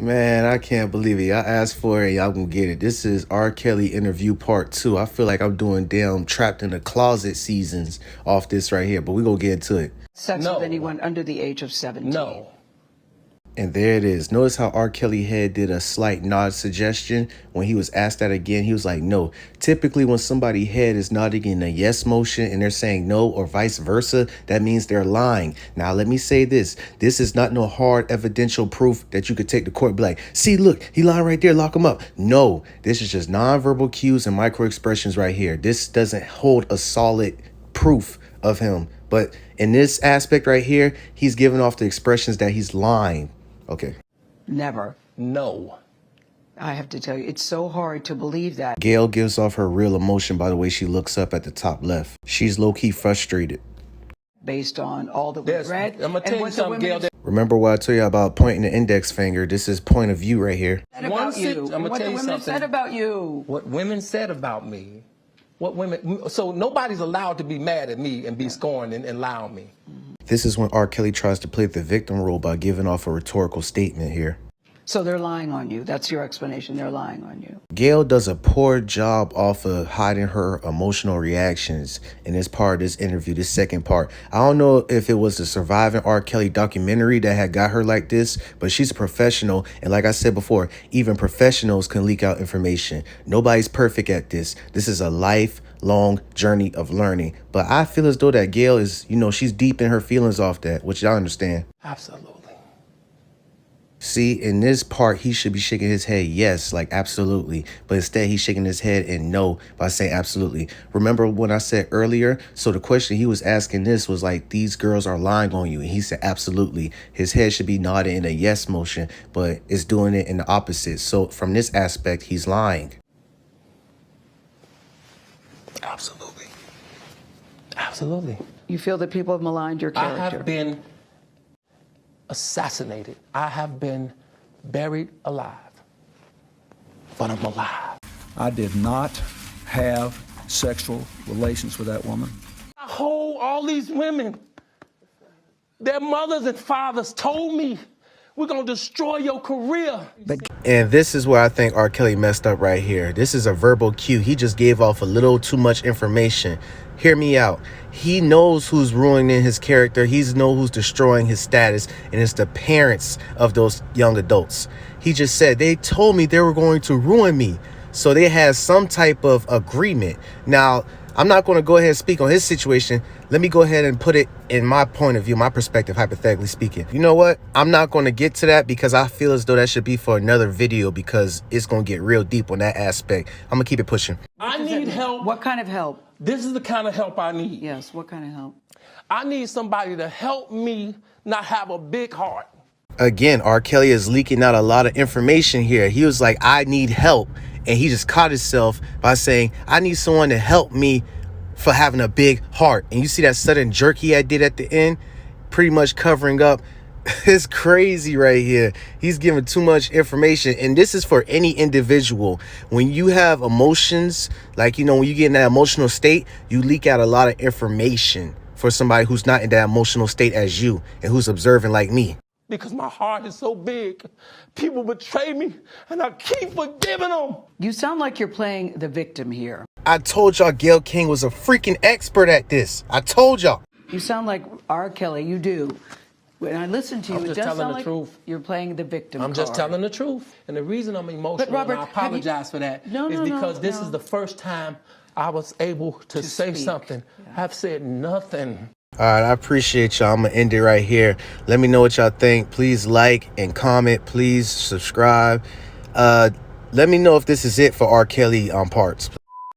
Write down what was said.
Man, I can't believe it. Y'all asked for it, y'all gonna get it. This is R. Kelly interview part 2. I feel like I'm doing damn trapped in the closet seasons off this right here, but we gonna get into it. Sex with anyone under the age of 17. No. And there it is. Notice how R. Kelly head did a slight nod suggestion. When he was asked that again, he was like, no. Typically, when somebody head is nodding in a yes motion and they're saying no or vice versa, that means they're lying. Now, let me say this. This is not no hard evidential proof that you could take to court and be like, see, look, he lying right there, lock him up. No, this is just nonverbal cues and micro expressions right here. This doesn't hold a solid proof of him. But in this aspect right here, he's giving off the expressions that he's lying. Okay. Never. No. I have to tell you, it's so hard to believe that. Gayle gives off her real emotion by the way she looks up at the top left. She's low-key frustrated. Based on all that we've read. I'm going to tell you something, Gayle. Remember what I told you about pointing the index finger? This is point of view right here. I'm going to tell you something. What the women said about you. What women said about me. So nobody's allowed to be mad at me and be scorned and lie on me. This is when R. Kelly tries to play the victim role by giving off a rhetorical statement here. So they're lying on you. That's your explanation. They're lying on you. Gayle does a poor job off of hiding her emotional reactions in this part of this interview, this second part. I don't know if it was the Surviving R. Kelly documentary that had got her like this, but she's a professional. And like I said before, even professionals can leak out information. Nobody's perfect at this. This is a lifelong journey of learning. But I feel as though that Gayle is, she's deep in her feelings off that, which y'all understand. Absolutely. See, in this part, he should be shaking his head yes, like absolutely. But instead, he's shaking his head and no by saying absolutely. Remember what I said earlier? So the question he was asking this was like, these girls are lying on you. And he said absolutely. His head should be nodding in a yes motion, but it's doing it in the opposite. So from this aspect, he's lying. Absolutely. Absolutely. You feel that people have maligned your character. I have been assassinated. I have been buried alive. But I'm alive. I did not have sexual relations with that woman. I hold all these women. Their mothers and fathers told me, we're going to destroy your career. And this is where I think R. Kelly messed up right here. This is a verbal cue. He just gave off a little too much information. Hear me out. He knows who's ruining his character. He knows who's destroying his status. And it's the parents of those young adults. He just said, they told me they were going to ruin me. So they had some type of agreement. Now, I'm not going to go ahead and speak on his situation. Let me go ahead and put it in my point of view, my perspective, hypothetically speaking. You know what? I'm not going to get to that because I feel as though that should be for another video because it's going to get real deep on that aspect. I'm going to keep it pushing. I need help. What kind of help? This is the kind of help I need. Yes, what kind of help? I need somebody to help me not have a big heart. Again, R. Kelly is leaking out a lot of information here. He was like, I need help. And he just caught himself by saying, I need someone to help me for having a big heart. And you see that sudden jerk he did at the end, pretty much covering up. It's crazy right here. He's giving too much information. And this is for any individual. When you have emotions, like, when you get in that emotional state, you leak out a lot of information for somebody who's not in that emotional state as you and who's observing like me. Because my heart is so big. People betray me, and I keep forgiving them. You sound like you're playing the victim here. I told y'all Gayle King was a freaking expert at this. I told y'all. You sound like R. Kelly. You do. When I listen to you, it does sound like you're playing the victim I'm just telling the truth. And the reason I'm emotional, Robert, and I apologize for that, is because this is the first time I was able to say speak. Something. Yeah. I've said nothing. All right, I appreciate y'all. I'm going to end it right here. Let me know what y'all think. Please like and comment. Please subscribe. Let me know if this is it for R. Kelly parts.